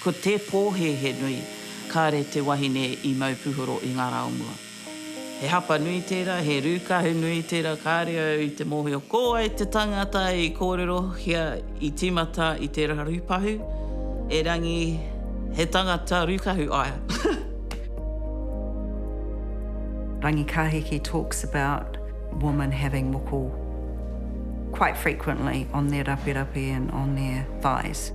Ko te pōhe he nui, kāre te wahine I mau puhoro I ngā raumua. He hapa nui tērā, he rūkahu nui tērā, kāre au I te mōhio. Ko ai te tangata I kōrero hia I tīmata I te rūpahu, e rangi he tangata rūkahu aia. Rangi Kahiki talks about women having moko quite frequently on their rapirapi and on their thighs.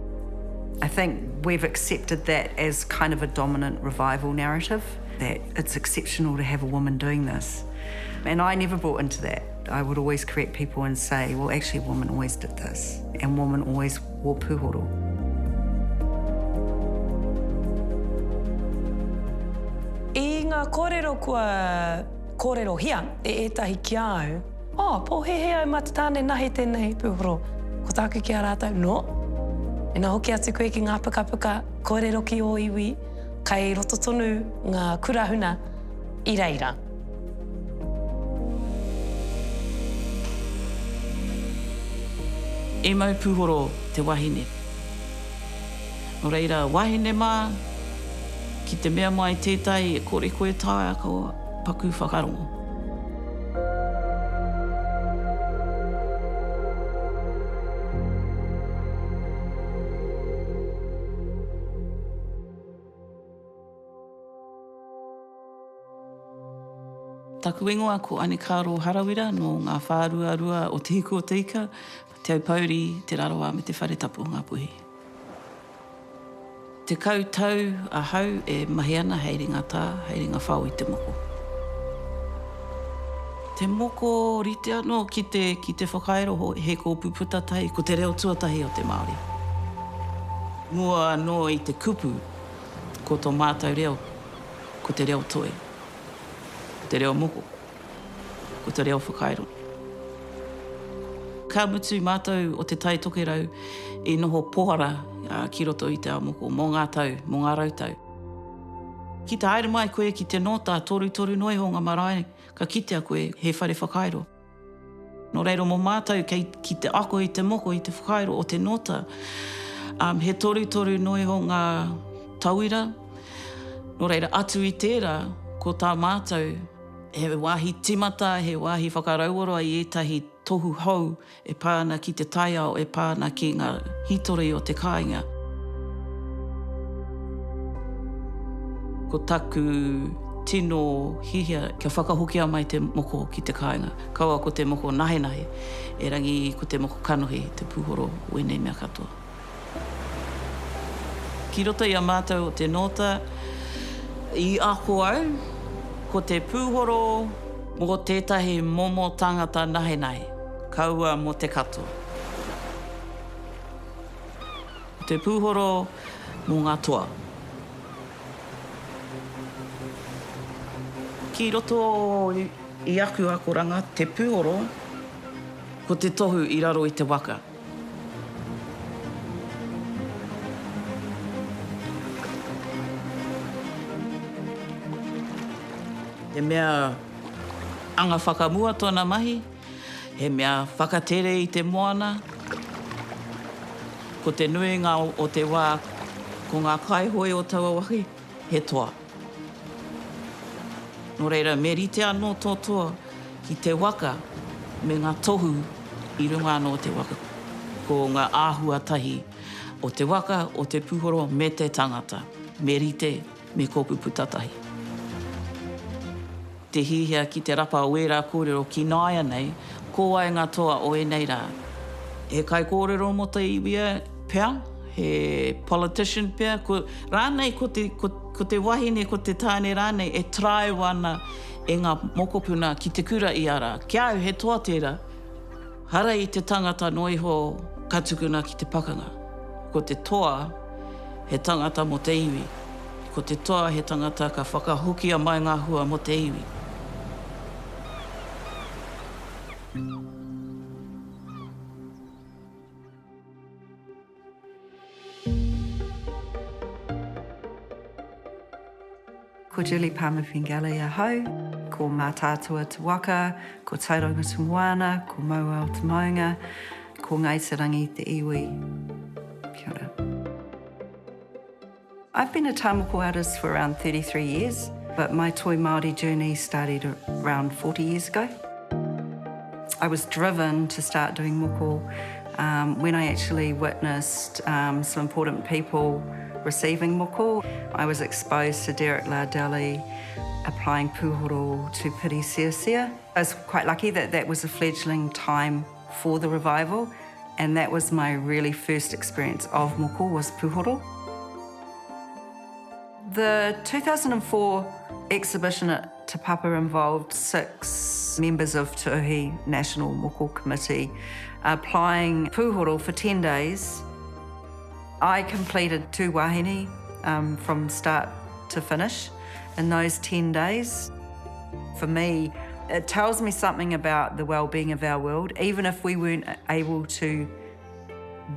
I think we've accepted that as kind of a dominant revival narrative, that it's exceptional to have a woman doing this. And I never bought into that. I would always correct people and say, well, actually, a woman always did this, and women always wore puhoro. I ngā kōrero kua kōrero hia, e etahi ki au, pōhehe au matatāne nahi tēnei puhoro. Ko tāku ki a rātou, no. E nā hoki atu koe ki ngā pukapuka kōrero ki o iwi, kai roto tonu ngā kurahuna I reira. E mau puhoro te wahine. No reira, wahine mā, ki te mea mai tētai e kore koe tāia ko paku whakarongo. Taku ingoa ko Anikaro Harawira no ngā whāruarua o te hiku o te ika, te aupauri, te raroa me te whare tapu o ngā puhi. Te kautau a hau e mahi ana hei ringa tā, hei ringa whau I te moko. Te moko rite anō ki te whakaero he ko puputatai, ko te reo tuatahi o te Māori. Mua anō I te kupu, ko tō mātou reo, ko te reo toe. Te reo moko, ko te reo whakaero. Ka mutu mātou o te tai tokerau I noho pohara ki roto I te ao moko, mō ngā tau, mō ngā rautau. Ki te haere mai koe ki te nota, toru noi ho ngā marae, ka kitea koe he whare whakaero. No reiro mō mātou ki te ako I te moko, I te whakaero o te nota, he toru noi ho ngā tauira. No reira atu I tērā, ko tā mātou, he wāhi timata, he wāhi whakarauoroa I etahi tohu hou e pāna ki te taiao, e pāna ki ngā hitori o te kāinga. Ko taku tino hihia kia whakahokia mai te moko ki te kāinga. Kaua ko te moko nahe, e rangi ko te moko kanohi, te puhoro wene mea katoa. Ki roto I a mātou o te nota, I ako au, ko te pūhoro mō tētahi momo tangata nahe, kaua mō te katoa. Te pūhoro mō ngā toa. Ki roto I aku akoranga, te pūhoro, ko te tohu I raro I te waka. He mea anga whakamua tōna mahi, he mea whakatere I te moana, ko te nuinga o te wā, ko ngā kaihoi o taua wahi, he toa. No reira, me rite anō tō toa ki te waka me ngā tohu I runga anō te waka, ko ngā āhua tahi o te waka, o te puhoro me te tangata, me rite, me kōpu putatahi. Te hihia ki te rapa o wera kōrero ki nāia nei, ko ai ngā toa o e nei rā. He kai kōrero mo te iwia pia, he politician pia, rānei ko te wahine, ko te tāne rānei, e trai wana e ngā mokopuna ki te kura I ara. Kia au he toa tērā, hara I te tangata noiho katukuna ki te pakanga. Ko te toa, he tangata mo te iwi. Ko te toa, he tangata ka whakahokia mai ngā hua mo te iwi. Ko Julie Palmer Fingala ia hau, ko mā tātua te waka, ko Tauranga te moana, ko Mauao te maunga, ko Ngaitarangi te iwi. Kia ora. I've been a tāmoko artist for around 33 years, but my toi Māori journey started around 40 years ago. I was driven to start doing moko when I actually witnessed some important people receiving moko. I was exposed to Derek Lardeli applying puhoro to Piri Siasia. I was quite lucky that that was a fledgling time for the revival, and that was my really first experience of moko, was puhoro. The 2004 exhibition at Te Papa involved 6 members of Te Uhi National Moko Committee applying puhoro for 10 days. I completed 2 wahine from start to finish in those 10 days. For me, it tells me something about the well-being of our world. Even if we weren't able to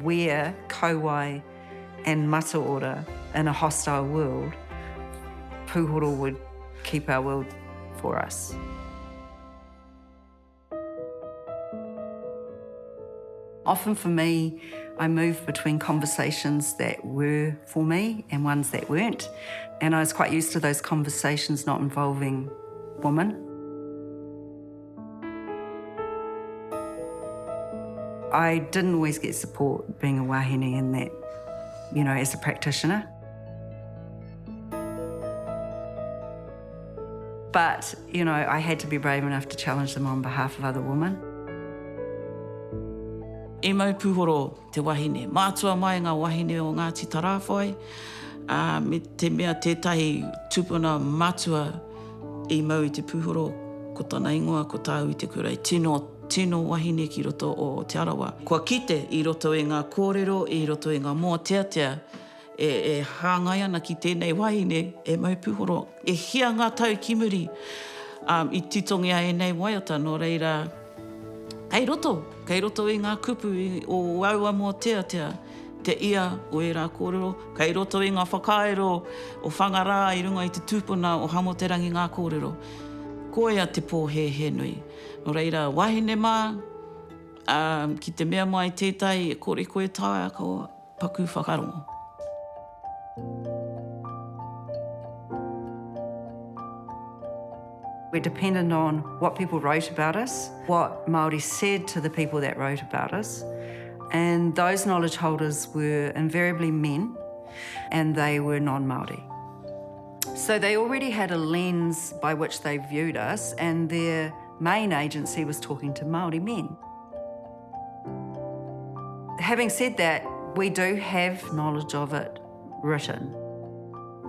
wear kauai and mataora in a hostile world, puhoro would keep our world for us. Often for me, I moved between conversations that were for me and ones that weren't. And I was quite used to those conversations not involving women. I didn't always get support being a wahine in that, you know, as a practitioner. But, you know, I had to be brave enough to challenge them on behalf of other women. E mau puhoro te wahine. Mātua mai ngā wahine o Ngāti Tarawhai. Me te mea tētahi tupuna matua e mau i te puhoro ko tāna ingoa, ko tāu i te kurei. Tino wahine ki roto o Te Arawa. Kua kite i roto i ngā kōrero, i roto i ngā moa teatea, e hāngai ana ki tēnei wahine, e mau puhoro. E hia ngā tau ki muri i titongia e nei waiata, no reira, kei roto i ngā kupu o waua moa teatea, te ia o e rā kōrero, kei roto i ngā whakaero o whangarā i runga i te tūpuna o hamoterangi ngā kōrero. Ko ea te pō he nui. No reira, wahine mā, ki te mea mai tētai, e kore koe tāia ko paku whakarongo. We're dependent on what people wrote about us, what Māori said to the people that wrote about us, and those knowledge holders were invariably men, and they were non-Māori. So they already had a lens by which they viewed us, and their main agency was talking to Māori men. Having said that, we do have knowledge of it written.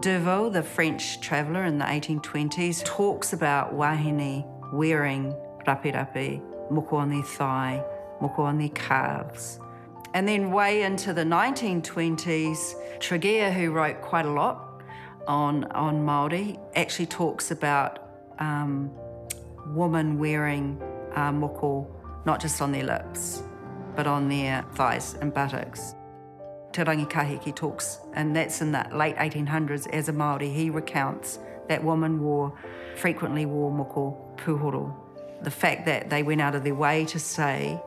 D'Urville, the French traveller in the 1820s, talks about wahine wearing rapirapi, moko on their thigh, moko on their calves. And then way into the 1920s, Tregear, who wrote quite a lot on Māori, actually talks about women wearing moko not just on their lips, but on their thighs and buttocks. Te Rangi Kahiki talks, and that's in the late 1800s as a Māori. He recounts that women frequently wore moko puhoro. The fact that they went out of their way to say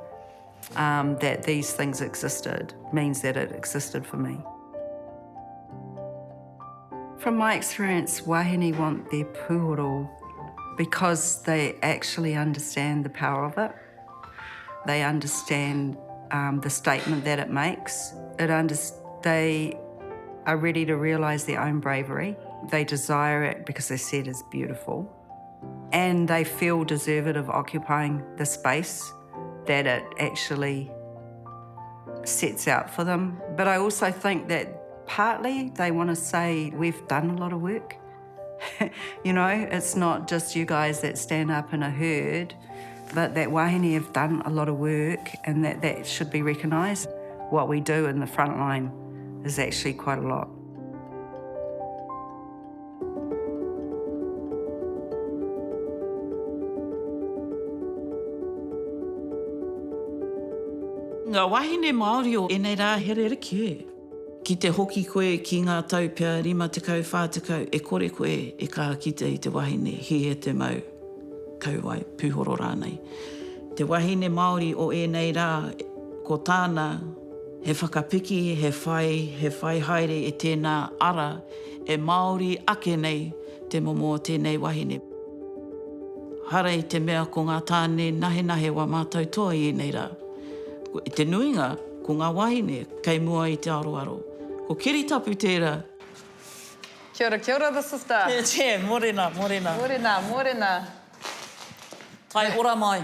that these things existed means that it existed for me. From my experience, wahine want their puhoro because they actually understand the power of it. They understand the statement that it makes. They are ready to realise their own bravery. They desire it because they see it as beautiful. And they feel deserved of occupying the space that it actually sets out for them. But I also think that partly they want to say, we've done a lot of work. You know, it's not just you guys that stand up in a herd, but that wahine have done a lot of work, and that should be recognised. What we do in the front line is actually quite a lot. Ngā wahine Māori o enei rā herere ki e. Ki te hoki koe ki ngā tau pia 50-40, e kore koe e ka kite i te wahine hi e te mau kauai puhoro rānei. Te wahine Māori o enei rā ko tāna he whakapiki, he whai haere e tēnā ara, e Māori ake nei te momo o tēnei wahine. Hara i te mea ko ngā tāne nahe wa mātou toa i nei rā. I te nuinga, ko ngā wahine, kei mua i te aroaro. Ko kiri tapu tērā. Kia ora, the sister. Morena. Morena. Tai ora mai.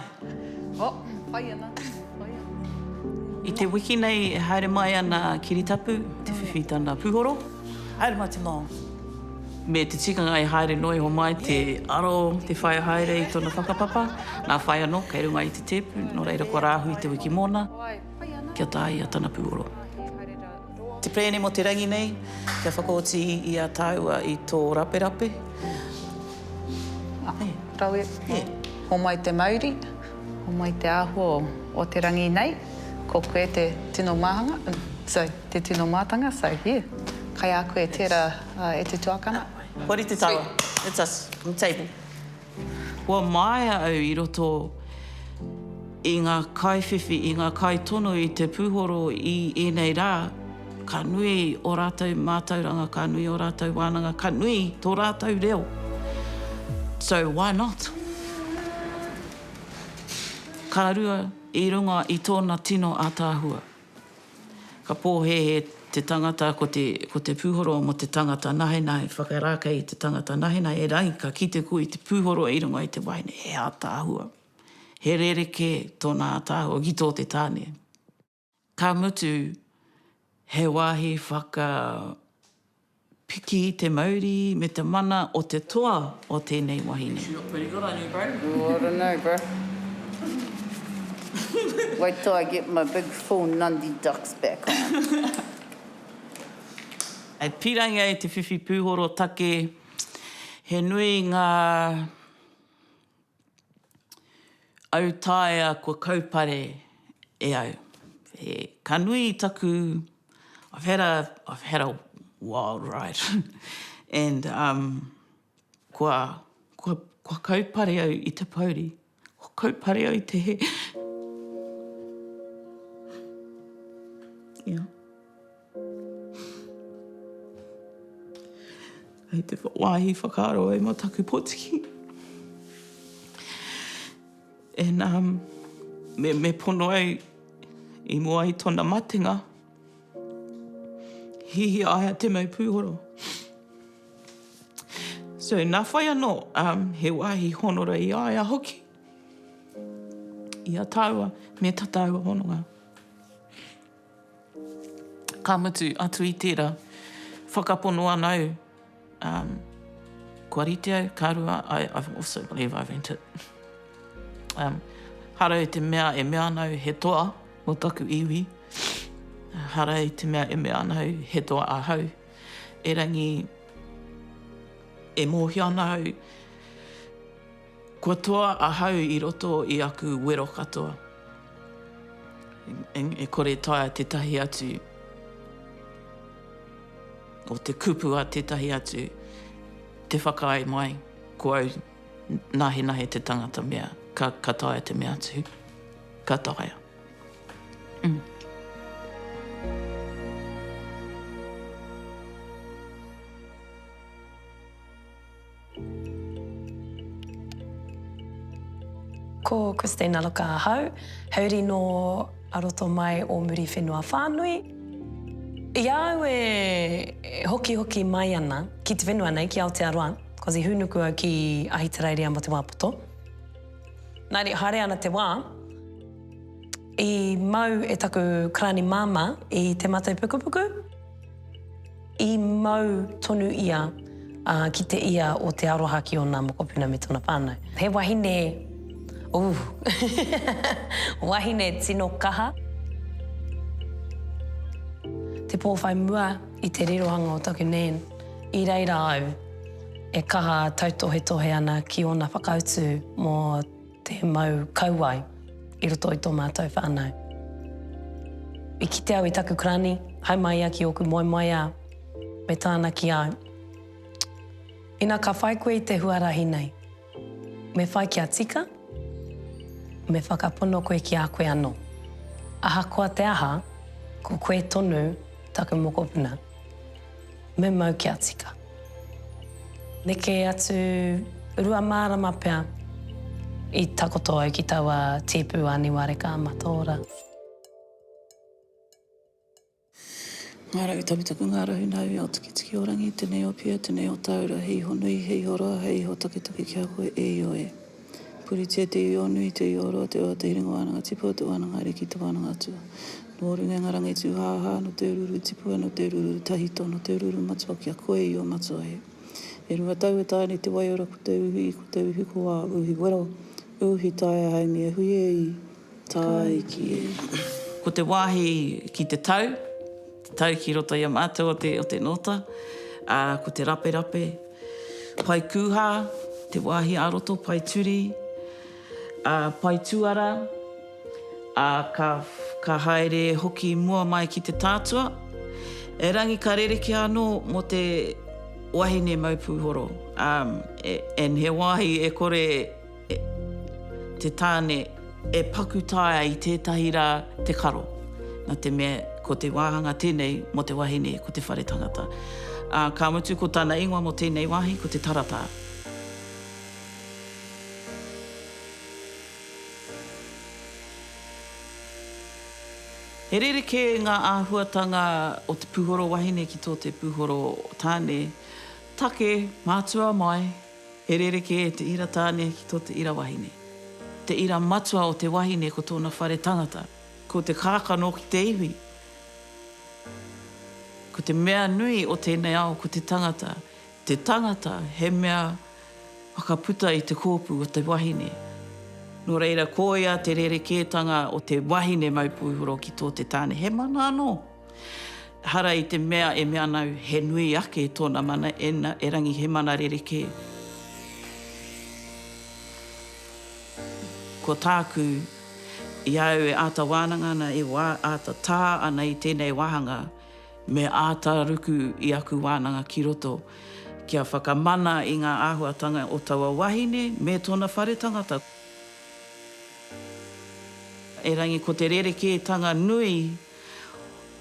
Oh, whai ana. I te wiki nei, e haere mai ana kiritapu, te whiwhi tana pūhoro. Haere mai te mao. Me te tikanga e haere noi ho mai te aro, te whai haere i tona whakapapa. Nā whai anō, kei runga i te tepu, no reira kua rāhui te wiki mōna. Kia tāi a tana pūhoro. Te prene mo te rangi nei, kia whakaoti i a tāua i tō rape. Raue, ho mai te Māori, ho mai te āhua o te rangi nei. Ko koe te tino māhanga, te tino mātanga, kai a koe tērā e te tuakana. Hori te tawa. It's us, on the table. Kua maia au i roto i ngā kaiwhiwhi, i ngā kaitono i te pūhoro i enei rā, ka nui o rātou mātauranga, ka nui o rātou wānanga, ka nui tō rātou reo. So why not? Ka rua i runga i tōna tino ātāhua. Ka pōhe te tangata ko te pūhoro mo te tangata nahenai, whakarākei i te tangata nahenai, e rangi ka kite kui te pūhoro i runga i te waine, he ātāhua. He rereke tōna ātāhua, gito te tāne. Ka mutu, he wāhi whakapiki te Māori me te mana o te toa o tēnei wahine. You look pretty good on you, bro. Oh, I don't know, bro. Wait till I get my big full Nundy ducks back on. Ai pirangia e te whiwhi pūhoro take, he nui ngā au taea kua kaupare e au. Ka nui taku, I've had a wild ride. And kua kaupare au i te pauri, kua kaupare au i te he. Yeah. Hei te wāhi whakaaro e mo taku potiki. And me pono au I mua I tona matenga. Hihi aia te mau pūhoro. So nā whai anō, he wāhi honora I aia hoki. I a tāua, me tataua hononga. Ka mutu atu I tērā, whakapono anau. Kua rite au, ka rua, I also believe I've entered. Hara te mea e mea anau he toa o taku iwi. Hara te mea e mea anau he toa ahau. E rangi e mōhi anau kua toa ahau I roto I aku wero katoa. E kore taia te tahi atu o te kupu a te tahi atu, te whakaai mai, ko au nahe te tangata mea, ka taia te mea atu, ka taia. Ko Christina Loka ahau, hauri no aroto mai o muri whenua whānui. I au e hoki mai ana ki te whenua nei, ki Aotearoa, cause I hunuku au ki Ahitereiria mo te Wāpoto. Nāri, haere ana te wā, I mau e taku krani māma I te mātai pukupuku. I mau tonu ia ki te ia o te aroha ki o nā mokopuna me tōna whānau. He wahine, wahine tino kaha. Te pōwhai mua I te rirohanga o taku nen. I reira au, e kaha tautohe ana ki ona whakautu mō te mau kauai I roto I tō mātou whānau. I kite au I taku krani, hai mai a ki oku moimaia, me tāna ki au. Ina ka whai koe I te huarahi nei. Me whai ki a tika, me whakapono koe ki a koe anō. Aha koa te aha, ko koe tonu taku mokopuna, me mau kia tika. Neke atu rua mārama pia I takoto au ki taua tipu aniware ka mataora. Ngā rau tapitaku ngā rahu nau o tikitiki o rangi, tenei o pia, tenei o taura, hei ho nui, hei ho roa, hei ho takitaki kia koe e i oe. Puri tia te i o nui, te i o roa, te o te hiringa wānanga tipu, te wānanga reki te wānanga atua. Nō runga ngā rangi tū hāhā, no te ururu tipua, no te ururu tahito, no te ururu matua kia koe i o matua he. E rua tau e tāne te waiora ko te uhi ko wā uhi wero, uhi tae haingi e hui e i, tae ki e. Ko te wāhi ki te tau ki roto i a mātou o te nota, ko te rape, pai kūhā, te wāhi aroto, pai turi, pai tuara, ka haere hoki mua mai ki te tātua. E rangi ka rereke anō mo te wahine maupūhoro. En he wāhi e kore te tāne e paku taia I tētahi rā te karo. Nā te mea ko te wāhanga tēnei mo te wahine ko te whare tangata. Ka mutu ko tāna ingoa mo tēnei wāhi ko te tarata. He rereke ngā āhuatanga o te pūhoro wahine ki tō te pūhoro tāne, take mātua mai, he rereke te ira tāne ki tō te ira wahine. Te ira matua o te wahine ko tōna whare tangata, ko te kākano ki te iwi. Ko te mea nui o tēnei ao ko te tangata he mea whakaputa I te kōpū o te wahine. Nō reira kōia te rerekētanga o te wahine maupūhoro ki tō te tāne. He mana anō. Hara I te mea e mea nau he nui ake tōna mana e rangi he mana rereke. Ko tāku I au e āta wānanga ana e āta tā ana I tēnei wahanga me āta ruku I aku wānanga ki roto. Kia whakamana I ngā āhuatanga o taua wahine me tōna whare tangata. E rangi ko te rerekētanga nui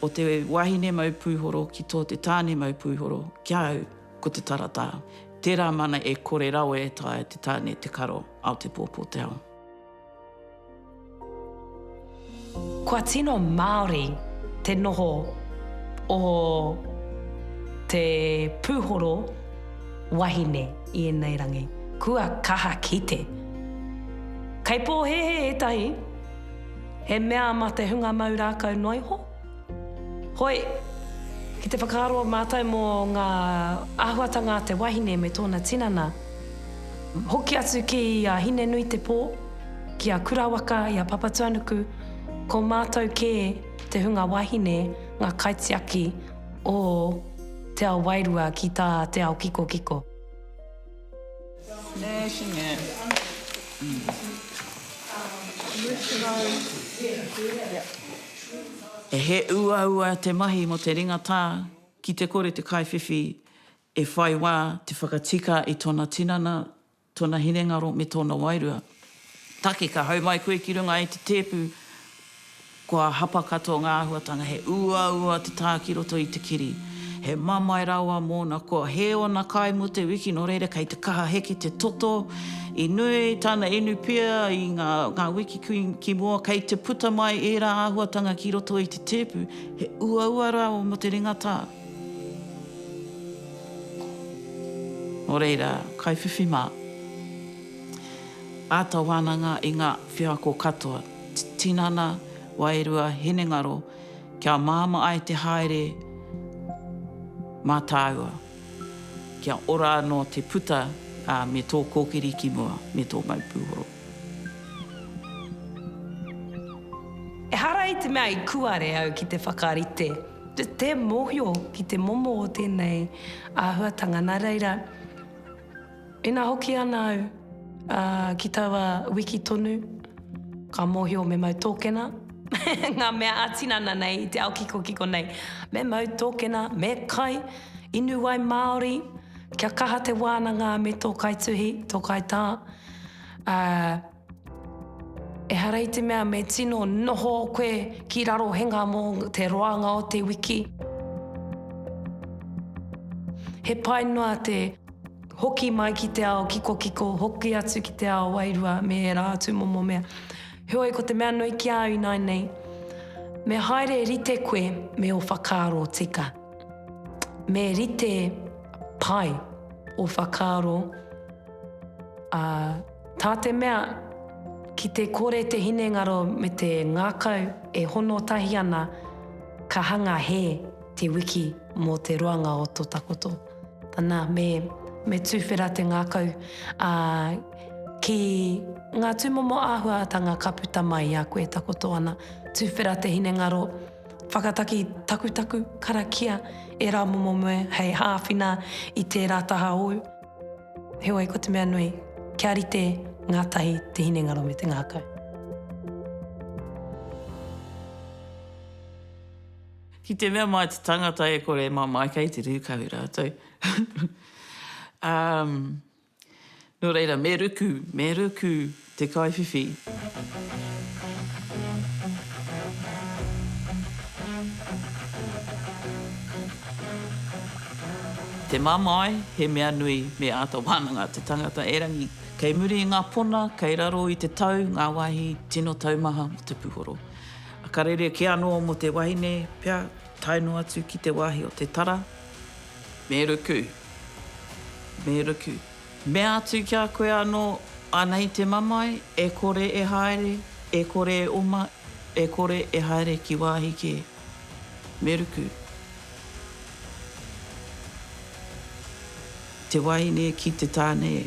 o te wahine maupūhoro ki tō te tāne maupūhoro kia au ko te tarata. Tērā mana e kore rau e tae te tāne te karo au te pōpō te ao. Kua tino Māori te noho o te pūhoro wahine I enei rangi. Kua kaha kite. Kei pō he etahi, he mea ma te hunga mau rākau noiho. Hoi, ki te whakaaro mātai mō ngā āhuatanga te wahine me tōna tinana. Hoki atu ki a hine nui te pō, ki a kurawaka I a papatuanuku, ko mātou ke te hunga wahine ngā kaitiaki o te ao wairua ki tā te ao kiko. Nē, shinge. E he ua te mahi mo te ringa tā, ki te kore te kaiwhiwhi, e whai wā te whakatika I tōna tinana, tōna hinengaro me tōna wairua. Take ka hau mai koe ki runga I te tepu, kua hapa katoa ngā āhuatanga, he ua te tā ki roto I te kiri. He mamai rawa mōna kua he ona kai mo te wiki no reira kei te kaha heke te toto. I nui tāna inu pia I ngā wiki ki mua kei te puta mai e rā āhuatanga ki roto I te tepu. He ua rawa mo te ringa tā. No reira, kai whiwhi mā. Āta wānanga I ngā whiako katoa. Tinana, wairua, hinengaro, kia māma ai te haere, mātāua. Kia ora no te puta me tō kōkiri ki mua, me tō maupūhoro. E hara I te mea I kuare au ki te whakarite. Te mōhio ki te momo o tēnei āhuatanga. Nā reira, ina hoki ana au ki taua wiki tonu, ka mōhio me mau tōkena. Ngā mea atinana nei, te ao kiko nei. Me mau tōkena, me kai, inu wai Māori, kia kaha te wānanga me tō kai tuhi, tō kai tā. E hara i te mea me tino noho koe ki raro henga mō te roanga o te wiki. He pai noa te hoki mai ki te ao kiko, hoki atu ki te ao wairua me e rātu momo mea. Heoi ko te mea nui ki au nai nei. Me haere rite koe me o whakaaro tika. Me rite pai o whakaaro. Tā te mea ki te kore te hinengaro me te ngākau e hono tahi ana ka hanga he te wiki mō te roanga o tō takoto. Tana me tūwhera te ngākau ki ngā tūmomo āhuatanga ka puta mai a koe takoto ana. Tūwhera te hinengaro, whakataki taku karakia e rā momo me hei hāwhina i te rātaha ou. Heoi ko te mea nui, kia rite ngātahi te hinengaro me te ngākau. Ki te mea mai te tangata e kore e mai kei te rūkau rātou. Nō reira, me ruku te kaiwhiwhi. Te mamai, he mea nui me ātau whananga te tangata e rangi. Kei muri i ngā pona, kei raro i te tau, ngā wahi, tino taumaha mo te puhoro. A karere ke anō mo te wahine, pia taino atu ki te wahi o te tara. Me ruku. Me atu kia koe anō, anei te mamai, e kore e haere, e kore e oma, e kore e haere ki wāhi ke. Me ruku. Te wahine ki te tāne.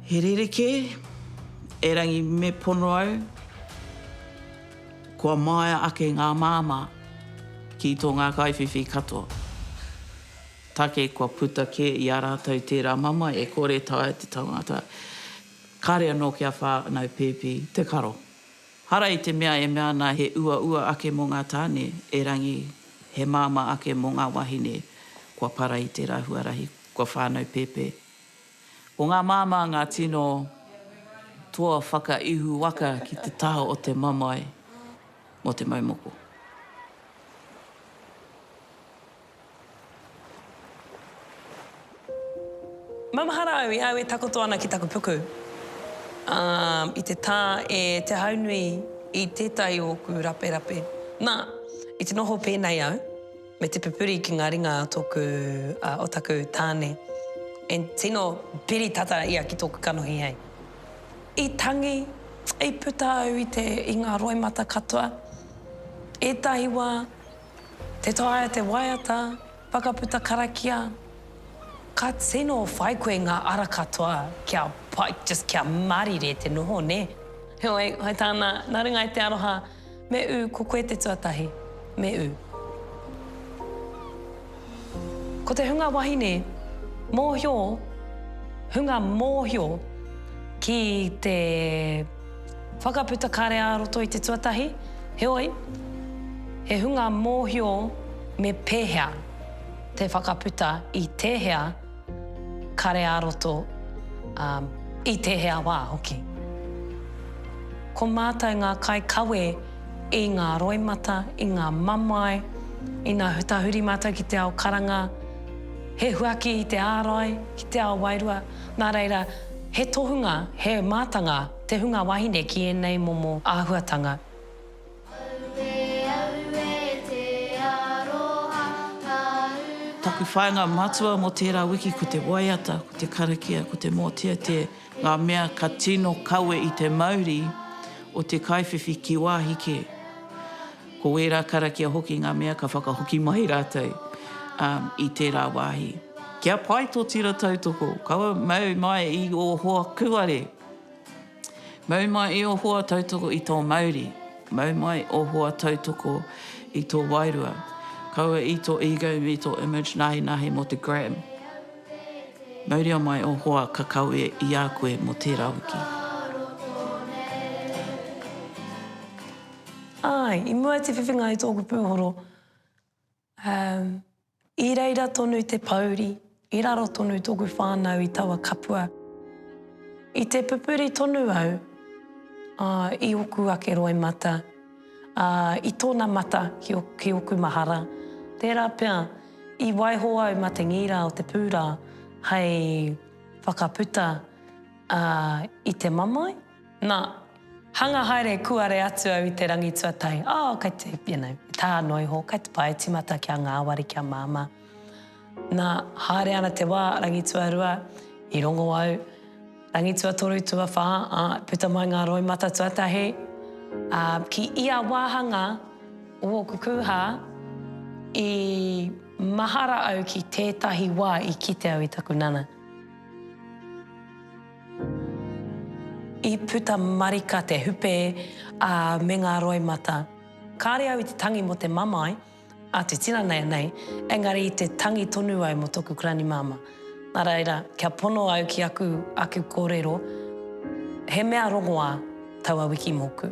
He rereke, e rangi me pono au, kua maia ake ngā māma ki tō ngā kaiwhiwhi katoa. Take kua puta ke i a rātou tērā mama, e kore tae te tangata. Kare anō kia whānau pēpi, te karo. Hara i te mea e mea nā he ua ake mō ngā tāne, e rangi he māma ake mō ngā wahine, kua para i te rahuarahi, kua whānau pēpi. Ko ngā māma ngā tino toa whakaihu waka ki te taho o te mamai mo te maumoko. Mamahara au e takoto ana ki taku puku. I te tā e te haunui i tētai o ku rape. Nā, i te noho pēnei au, me te pupuri ki ngā ringa o taku tāne. E tino piri tata ia ki tōku kanohi hei. I tangi, e puta au i ngā roimata katoa. E tahiwa, te toaia te waiata, whakaputa karakia. Ka tino whai koe ngā ara katoa, kia marire te noho, ne? Hei tāna, nā ringa i te aroha, me ko koe te tuatahi, me Ko te hunga wahine, hunga mōhio ki te whakaputa kare aroto i te tuatahi. Heoi, he hunga mōhio me pēhea te whakaputa i tēhea kare aroto i tēhea wā hoki. Ko mātou ngā kai kawe i ngā roimata, i ngā mamai, i ngā hutahuri mātou ki te ao karanga, he huaki i te ārai, ki te ao wairua. Nā reira, he tohunga, he mātanga, te hunga wahine ki enei momo āhuatanga. Taku whaenga matua mo tērā wiki ko te waiata, ko te karakia, ko te mōtia te ngā mea ka tino kawe i te mauri o te kaiwhiwhi ki wāhi ke. Ko wērā karakia hoki ngā mea ka whakahoki mai rātou. I tērā wāhi. Kia pai tō tira tautoko, kaua mau mai i o hoa kuare. Mau mai i o hoa tautoko i tō Māori. Mau mai o hoa tautoko i tō wairua. Kaua i tō ego, i tō image, nahi mo te gram. Mauria mai o hoa kakaue i a koe mo tērā wiki. Ai, i mua te whiwhinga i tōku pūhoro. I reira tonu te pauri, i raro tonu tōku whānau i taua kapua. I te pupuri tonu au, I oku ake roi mata, I tōna mata ki oku mahara. Tērā pia, I waiho au ma te ngira o te pūra, hei whakaputa I te mamai. Nā, hanga haere kuare atu au I te rangi tuatai. Kai te, tā noiho, kai te pai timata kia ngāwari kia māma. Nā, haere ana te wā, rangi tuarua, I rongo au, rangi tua toru tua wha, puta mai ngā roi mata tuatahi. Ki ia wāhanga o oku kuha, I mahara au ki tētahi wā I kite au I taku nana. I puta marika te hupe me ngā roi mata. Kāre au I te tangi mo te mamai, te tina nei, engari I te tangi tonu au mo toku krani mama. Nā reira, kia pono au ki aku kōrero, he mea rongoa taua wiki moku.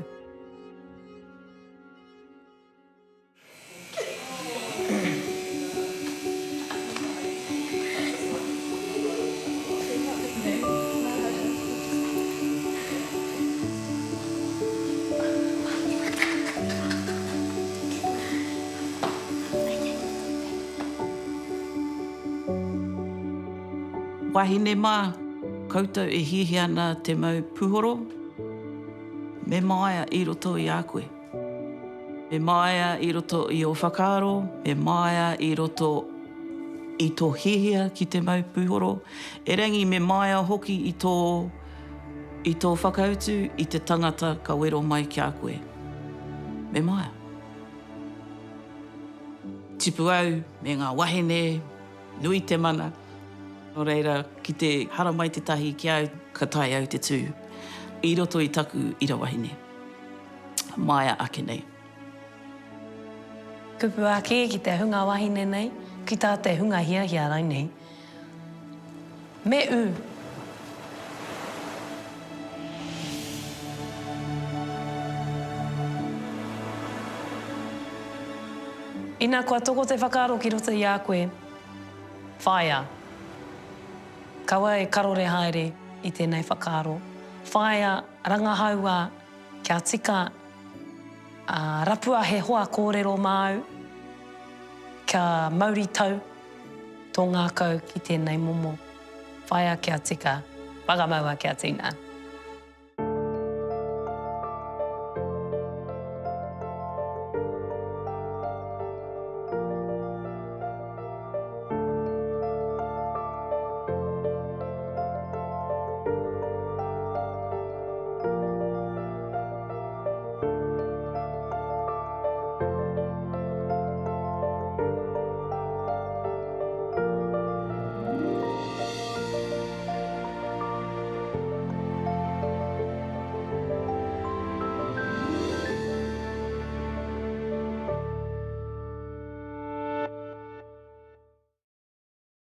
Wahine mā, koutou e hihi ana te mau puhoro, me maia I roto I a koe. Me maia I roto I o whakaaro, me maia I roto I tō hihia ki te mau puhoro, e rangi me maia hoki I tō whakautu I te tangata ka wero mai ki a koe. Me maia. Tipu au me ngā wahine, nui te mana, no reira, ki te hara mai te tahi ki au, ka tai au te tū. I roto I taku ira wahine. Maia ake nei. Kupu ake ki te hunga wahine nei, ki tā te hunga hiahia rai nei. Me u. Ina kua toko te whakaaro ki roto I a koe, whaia. Kaua e karore haere I tēnei whakaaro. Whaia rangahaua kia tika rapua he hoa kōrero māu, kia mauri tau tō ngākau ki tēnei momo. Whaia kia tika, whakamaua kia tina.